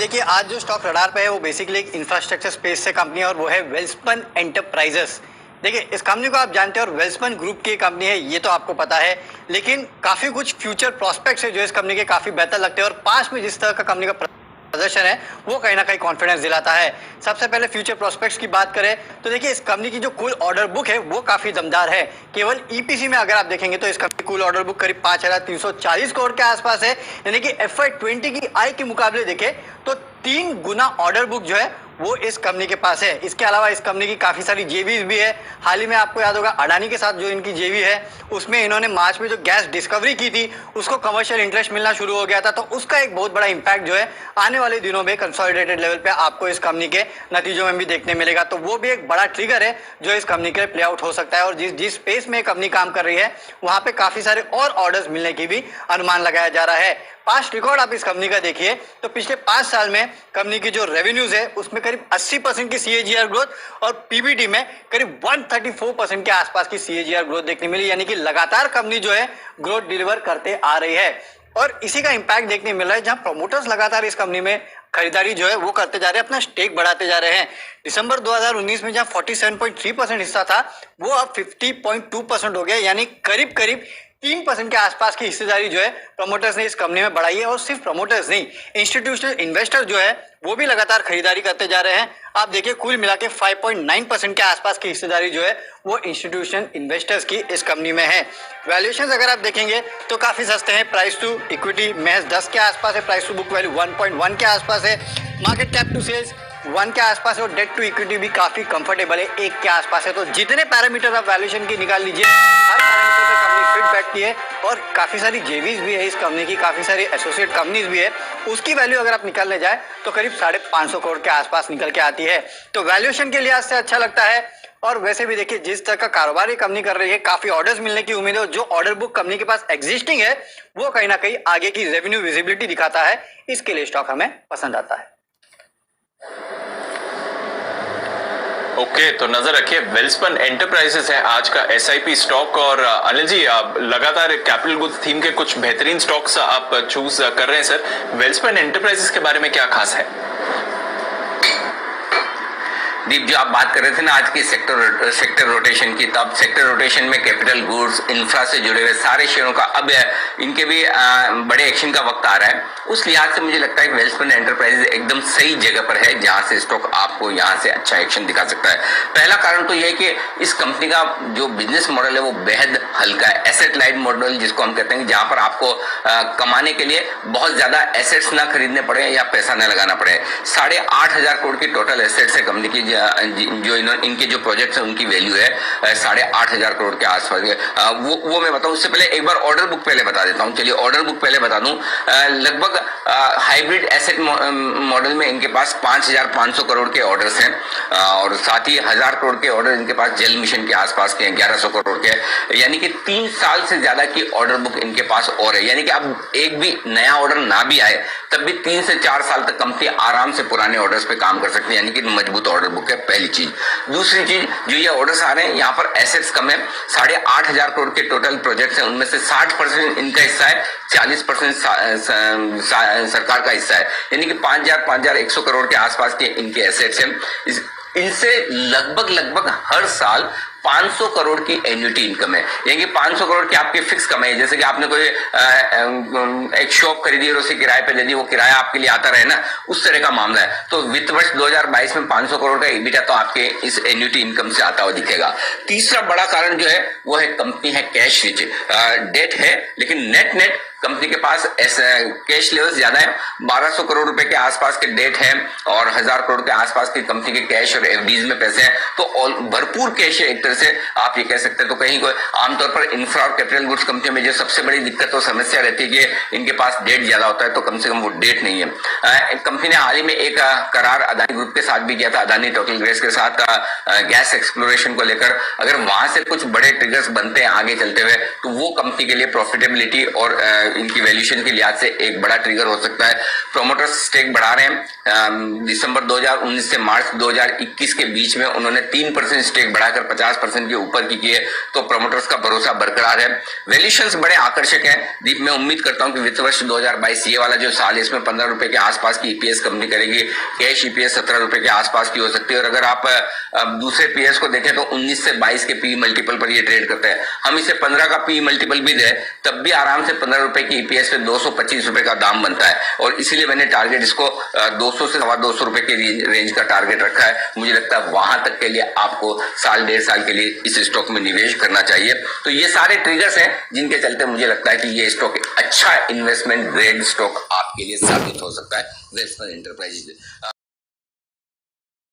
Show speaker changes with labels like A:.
A: देखिए आज जो स्टॉक रडार पे है वो बेसिकली एक इंफ्रास्ट्रक्चर स्पेस से कंपनी है और वो है वेल्सपन एंटरप्राइजेस। देखिए इस कंपनी को आप जानते हैं और वेल्सपन ग्रुप की कंपनी है ये तो आपको पता है, लेकिन काफी कुछ फ्यूचर प्रोस्पेक्ट्स है जो इस कंपनी के काफी बेहतर लगते हैं और पास में जिस तरह का कंपनी का प्रदर्शन है वो कहीं ना कहीं कॉन्फिडेंस दिलाता है। सबसे पहले फ्यूचर प्रोस्पेक्ट्स की बात करें तो देखिए इस कंपनी की जो कुल ऑर्डर बुक है वो काफी दमदार है। केवल ईपीसी में अगर आप देखेंगे तो इस कंपनी की कुल ऑर्डर बुक करीब 5,340 करोड़ के आसपास है, यानी कि FY20 की आय के मुकाबले देखें तो 3 गुना ऑर्डर बुक जो है वो इस कंपनी के पास है। इसके अलावा इस कंपनी की काफी सारी जेवीज भी है। हाल ही में आपको याद होगा अडानी के साथ जो इनकी जेवी है उसमें इन्होंने मार्च में जो गैस डिस्कवरी की थी उसको कमर्शियल इंटरेस्ट मिलना शुरू हो गया था, तो उसका एक बहुत बड़ा इंपैक्ट जो है आने वाले दिनों में कंसोलिडेटेड लेवल पे आपको इस कंपनी के नतीजों में भी देखने मिलेगा। तो वो भी एक बड़ा ट्रिगर है जो इस कंपनी के लिए प्ले आउट हो सकता है और जिस स्पेस में कंपनी काम कर रही है वहां पे काफी सारे और ऑर्डर्स मिलने की भी अनुमान लगाया जा रहा है। पास्ट रिकॉर्ड आप इस कंपनी का देखिए तो पिछले 5 साल में कंपनी की जो रेवेन्यूज है उसमें करीब 80% की CAGR ग्रोथ और पीबीटी में करीब 134% के आसपास की CAGR ग्रोथ देखने मिली, यानी कि लगातार कंपनी जो है ग्रोथ डिलीवर करते आ रही है और इसी का इंपैक्ट देखने मिल रहा है जहां प्रमोटर्स लगातार इस कंपनी में खरीदारी जो है वो करते जा रहे हैं, अपना स्टेक बढ़ाते जा रहे हैं। दिसंबर 2019 में जहां 47.3% हिस्सा था वो अब 50.2% हो गया, यानी करीब करीब 3% के आसपास की हिस्सेदारी जो है प्रमोटर्स ने इस कंपनी में बढ़ाई है। और सिर्फ प्रमोटर्स नहीं, इंस्टीट्यूशनल इन्वेस्टर जो है वो भी लगातार खरीदारी करते जा रहे हैं। आप देखिए कुल मिला के 5.9% के आसपास की हिस्सेदारी जो है वो इंस्टीट्यूशनल इन्वेस्टर्स की इस कंपनी में है। वैल्यूएशन अगर आप देखेंगे तो काफी सस्ते हैं, प्राइस टू इक्विटी महज 10 के आसपास है, प्राइस टू बुक वैल्यू 1.1 के आसपास है, मार्केट कैप टू सेल्स 1 के आसपास है और डेट टू इक्विटी भी काफी कंफर्टेबल है, 1 के आसपास है। तो जितने पैरामीटर आप वैल्यूएशन की निकाल लीजिए हर पैरामीटर पे कंपनी फिट बैठती है और काफी सारी जेवीज भी है इस कंपनी की, काफी सारी एसोसिएट कंपनीज भी है, उसकी वैल्यू अगर आप निकालने जाए तो करीब 550 करोड़ के आसपास निकल के आती है। तो वैल्यूएशन के लिहाज से अच्छा लगता है और वैसे भी देखिए जिस तरह का कारोबार ये कंपनी कर रही है काफी ऑर्डर्स मिलने की उम्मीद है और जो ऑर्डर बुक कंपनी के पास एग्जिस्टिंग है वो कहीं ना कहीं आगे की रेवेन्यू विजिबिलिटी दिखाता है, इसके लिए स्टॉक हमें पसंद आता है।
B: ओके, तो नजर रखिए वेल्सपन एंटरप्राइजेस है आज का SIP स्टॉक। और अनिल जी आप लगातार कैपिटल गुड्स थीम के कुछ बेहतरीन स्टॉक्स आप चूज कर रहे हैं सर, वेल्सपन एंटरप्राइजेस के बारे में क्या खास है?
C: दीप जो आप बात कर रहे थे ना आज की सेक्टर रोटेशन की, तब सेक्टर रोटेशन में कैपिटल गुड्स इंफ्रा से जुड़े हुए सारे शेयरों का अब इनके भी बड़े एक्शन का वक्त आ रहा है। उस लिहाज से मुझे लगता है कि वेल्सपन एंटरप्राइजेज एकदम सही जगह पर है जहां से स्टॉक आपको यहां से अच्छा एक्शन दिखा सकता है। पहला कारण तो यह है कि इस कंपनी का जो बिजनेस मॉडल है वो बेहद हल्का है, एसेट लाइट मॉडल जिसको हम कहते हैं, जहां पर आपको कमाने के लिए बहुत ज्यादा एसेट्स ना खरीदने पड़े या पैसा ना लगाना पड़े। 8,500 करोड़ की टोटल एसेट्स है कंपनी की, जो इनके जो प्रोजेक्ट्स हैं उनकी वैल्यू है 8,500 करोड़ के आसपास। वो मैं बताऊं उससे पहले एक बार ऑर्डर बुक पहले बता देता हूं। चलिए ऑर्डर बुक पहले बता दूं। लगभग हाइब्रिड एसेट मॉडल में इनके पास 5,500 करोड़ के ऑर्डर्स हैं और साथ ही 1,000 करोड़ के ऑर्डर इनके पास जल मिशन के आसपास के 1,100 करोड़ के, यानी कि 3 साल से ज्यादा की ऑर्डर बुक इनके पास और है। यानी कि अब एक भी नया ऑर्डर ना भी आए तब भी 3 से 4 साल तक कंपनी आराम से पुराने ऑर्डर्स पे काम कर सकती है, यानी कि मजबूत ऑर्डर बुक है, पहली चीज। दूसरी चीज जो ये ऑर्डर्स आ रहे हैं यहाँ पर एसेट्स कम है, 8,500 करोड़ के टोटल प्रोजेक्ट्स हैं, उनमें से 60% इनका हिस्सा है, 40% सरकार का हिस्सा है, यानी कि 5,100 करोड़ के आसपास के इनके एसेट्स हैं। इनसे लगभग हर साल 500 करोड़ की एन्युटी इनकम है, यानी कि 500 करोड़ की आपकी फिक्स कमाई है। जैसे कि आपने कोई एक शॉप खरीदी और उसे किराए पे दे दी, वो किराया आपके लिए आता रहे ना, उस तरह का मामला है। तो वित्त वर्ष 2022 में 500 करोड़ का EBITDA तो आपके इस एन्युटी इनकम से आता हुआ दिखेगा। तीसरा बड़ा कारण जो है वो है कंपनी है कैश रिच, डेट है लेकिन नेट कंपनी के पास कैश लेवल्स ज्यादा है, 1,200 करोड़ रुपए के आसपास के डेट है और 1,000 करोड़ के आसपास की कंपनी के कैश और FDs में पैसे हैं, तो भरपूर कैश है एक तरह से आप ये कह सकते हैं। तो कहीं कोई आमतौर पर इंफ्रा और कैपिटल गुड्स कंपनी में जो सबसे बड़ी दिक्कत और समस्या रहती है कि इनके पास डेट ज्यादा होता है, तो कम से कम वो डेट नहीं है। कंपनी ने हाल ही में एक करार अदानी ग्रुप के साथ भी किया था, अदानी टोटल गैस के साथ गैस एक्सप्लोरेशन को लेकर। अगर वहां से कुछ बड़े ट्रिगर्स बनते हैं आगे चलते हुए तो वो कंपनी के लिए प्रॉफिटेबिलिटी और इनकी वैल्यूएशन के लिहाज से एक बड़ा ट्रिगर हो सकता है। प्रोमोटर्स स्टेक बढ़ा रहे हैं। दिसंबर 2019 से मार्च 2021 के बीच में उन्होंने 3% स्टेक बढ़ाकर 50% के ऊपर की है, तो प्रोमोटर्स का भरोसा बरकरार है। वैल्यूएशंस बड़े आकर्षक हैं। दीप, मैं उम्मीद करता हूं कि वित्त वर्ष 2022 ये वाला जो साल है इसमें 15 रुपए के आसपास की ईपीएस कंपनी करेगी। कैश ईपीएस 17 रुपए के आसपास की हो सकती है। और अगर आप दूसरे पीएस को देखें तो 19 से 22 के पी मल्टीपल पर ये ट्रेड करते हैं। हम इसे 15 का पी मल्टीपल भी दे तब भी आराम से 15 रुपए की ईपीएस पे 225 रुपए का दाम बनता है, और इसीलिए मैंने टारगेट इसको 200 से 250 रुपए के रेंज का टारगेट रखा है। मुझे लगता है वहां तक के लिए आपको साल 1.5 साल के लिए इस स्टॉक में निवेश करना चाहिए। तो ये सारे ट्रिगर्स हैं जिनके चलते मुझे लगता है कि ये स्टॉक अच्छा इन्वेस्टमेंट ग्रेड स्टॉक आपके लिए साबित हो सकता है। वेल्सपन एंटरप्राइजेज